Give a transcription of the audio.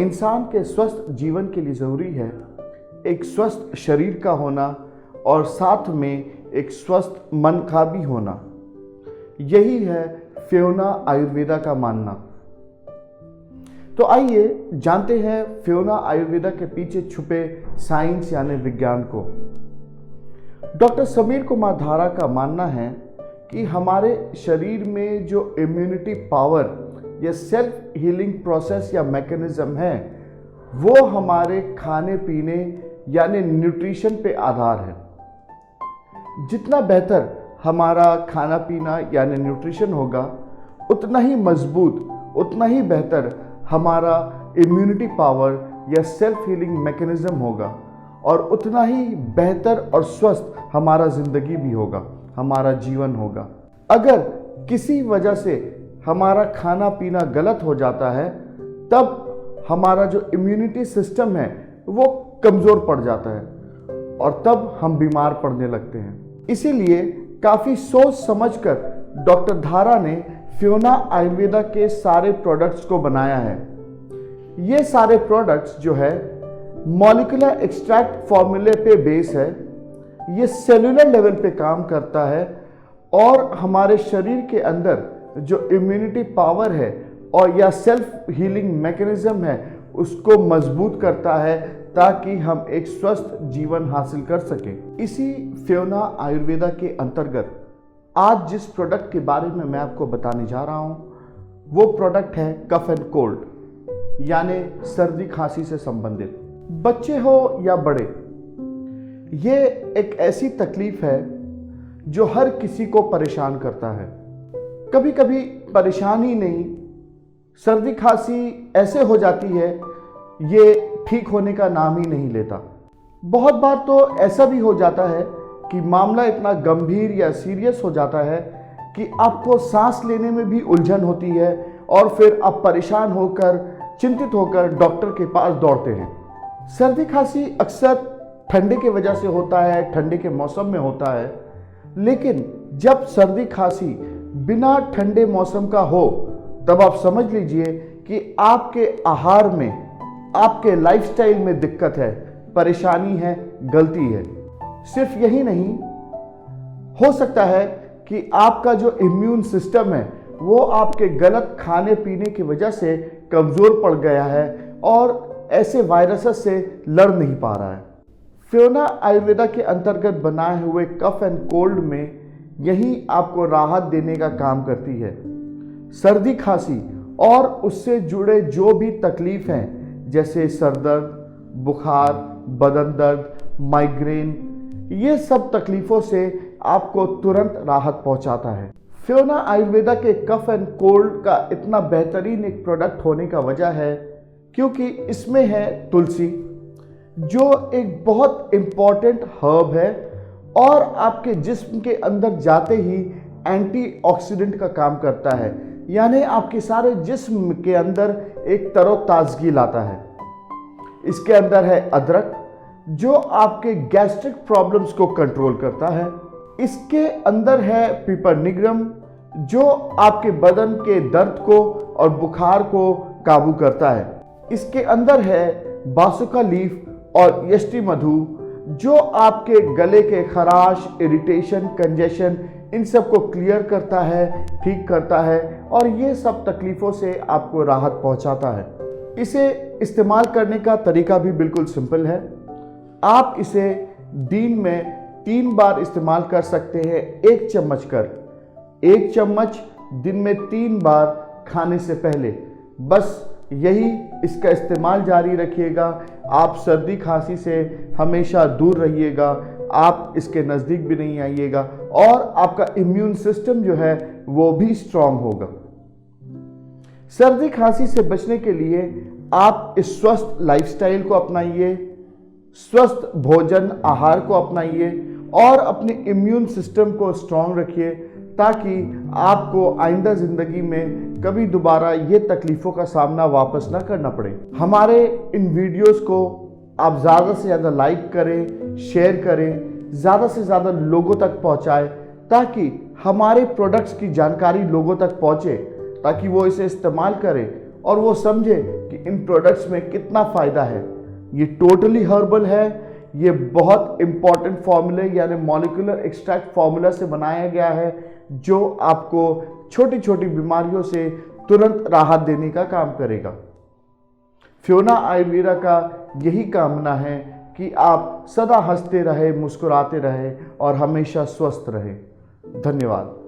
इंसान के स्वस्थ जीवन के लिए ज़रूरी है एक स्वस्थ शरीर का होना और साथ में एक स्वस्थ मन का भी होना। यही है फियोना आयुर्वेदा का मानना। तो आइए जानते हैं फियोना आयुर्वेदा के पीछे छुपे साइंस यानी विज्ञान को। डॉक्टर समीर कुमार धारा का मानना है कि हमारे शरीर में जो इम्यूनिटी पावर या सेल्फ हीलिंग प्रोसेस या मैकेनिज्म है वो हमारे खाने पीने यानी न्यूट्रिशन पे आधार है। जितना बेहतर हमारा खाना पीना यानी न्यूट्रिशन होगा उतना ही मजबूत, उतना ही बेहतर हमारा इम्यूनिटी पावर या सेल्फ हीलिंग मैकेनिज्म होगा और उतना ही बेहतर और स्वस्थ हमारा जिंदगी भी होगा, हमारा जीवन होगा। अगर किसी वजह से हमारा खाना पीना गलत हो जाता है तब हमारा जो इम्यूनिटी सिस्टम है वो कमज़ोर पड़ जाता है और तब हम बीमार पड़ने लगते हैं। इसीलिए काफ़ी सोच समझकर डॉक्टर धारा ने फियोना आयुर्वेदा के सारे प्रोडक्ट्स को बनाया है। ये सारे प्रोडक्ट्स जो है मॉलिक्यूलर एक्सट्रैक्ट फॉर्मूले पे बेस है। ये सेलुलर लेवल पे काम करता है और हमारे शरीर के अंदर जो इम्यूनिटी पावर है और या सेल्फ हीलिंग मैकेनिज्म है उसको मजबूत करता है ताकि हम एक स्वस्थ जीवन हासिल कर सकें। इसी फियोना आयुर्वेदा के अंतर्गत आज जिस प्रोडक्ट के बारे में मैं आपको बताने जा रहा हूं वो प्रोडक्ट है कफ एंड कोल्ड यानी सर्दी खांसी से संबंधित। बच्चे हो या बड़े, ये एक ऐसी तकलीफ है जो हर किसी को परेशान करता है। कभी कभी परेशान ही नहीं, सर्दी खांसी ऐसे हो जाती है ये ठीक होने का नाम ही नहीं लेता। बहुत बार तो ऐसा भी हो जाता है कि मामला इतना गंभीर या सीरियस हो जाता है कि आपको सांस लेने में भी उलझन होती है और फिर आप परेशान होकर, चिंतित होकर डॉक्टर के पास दौड़ते हैं। सर्दी खांसी अक्सर ठंडे की वजह से होता है, ठंडे के मौसम में होता है, लेकिन जब सर्दी खांसी बिना ठंडे मौसम का हो तब आप समझ लीजिए कि आपके आहार में, आपके लाइफस्टाइल में दिक्कत है, परेशानी है, गलती है। सिर्फ यही नहीं, हो सकता है कि आपका जो इम्यून सिस्टम है वो आपके गलत खाने पीने की वजह से कमज़ोर पड़ गया है और ऐसे वायरसेस से लड़ नहीं पा रहा है। फियोना आयुर्वेदा के अंतर्गत बनाए हुए कफ एंड कोल्ड में यही आपको राहत देने का काम करती है। सर्दी खांसी और उससे जुड़े जो भी तकलीफ हैं जैसे सर दर्द, बुखार, बदन दर्द, माइग्रेन, ये सब तकलीफ़ों से आपको तुरंत राहत पहुंचाता है। फियोना आयुर्वेदा के कफ एंड कोल्ड का इतना बेहतरीन एक प्रोडक्ट होने का वजह है क्योंकि इसमें है तुलसी, जो एक बहुत इम्पॉर्टेंट हर्ब है और आपके जिस्म के अंदर जाते ही एंटीऑक्सीडेंट का काम करता है, यानी आपके सारे जिस्म के अंदर एक तरोताजगी लाता है। इसके अंदर है अदरक, जो आपके गैस्ट्रिक प्रॉब्लम्स को कंट्रोल करता है। इसके अंदर है पिपरनिग्रम, जो आपके बदन के दर्द को और बुखार को काबू करता है। इसके अंदर है बासुका लीफ और यष्टि मधु, जो आपके गले के खराश, इरिटेशन, कंजेशन, इन सब को क्लियर करता है, ठीक करता है और ये सब तकलीफ़ों से आपको राहत पहुंचाता है। इसे इस्तेमाल करने का तरीका भी बिल्कुल सिंपल है। आप इसे दिन में 3 बार इस्तेमाल कर सकते हैं, 1 चम्मच कर। 1 चम्मच दिन में 3 बार खाने से पहले, बस यही इसका इस्तेमाल जारी रखिएगा। आप सर्दी खांसी से हमेशा दूर रहिएगा, आप इसके नज़दीक भी नहीं आइएगा और आपका इम्यून सिस्टम जो है वो भी स्ट्रांग होगा। सर्दी खांसी से बचने के लिए आप इस स्वस्थ लाइफस्टाइल को अपनाइए, स्वस्थ भोजन आहार को अपनाइए और अपने इम्यून सिस्टम को स्ट्रांग रखिए ताकि आपको आइंदा ज़िंदगी में कभी दोबारा ये तकलीफ़ों का सामना वापस ना करना पड़े। हमारे इन वीडियोस को आप ज़्यादा से ज़्यादा लाइक करें, शेयर करें, ज़्यादा से ज़्यादा लोगों तक पहुँचाएं ताकि हमारे प्रोडक्ट्स की जानकारी लोगों तक पहुँचे, ताकि वो इसे इस्तेमाल करें और वो समझे कि इन प्रोडक्ट्स में कितना फ़ायदा है। ये टोटली हर्बल है। ये बहुत इंपॉर्टेंट फॉर्मूले यानी मॉलिक्यूलर एक्सट्रैक्ट फॉर्मूला से बनाया गया है, जो आपको छोटी छोटी बीमारियों से तुरंत राहत देने का काम करेगा। फ्योना आयुर्वेदा का यही कामना है कि आप सदा हंसते रहे, मुस्कुराते रहे और हमेशा स्वस्थ रहे। धन्यवाद।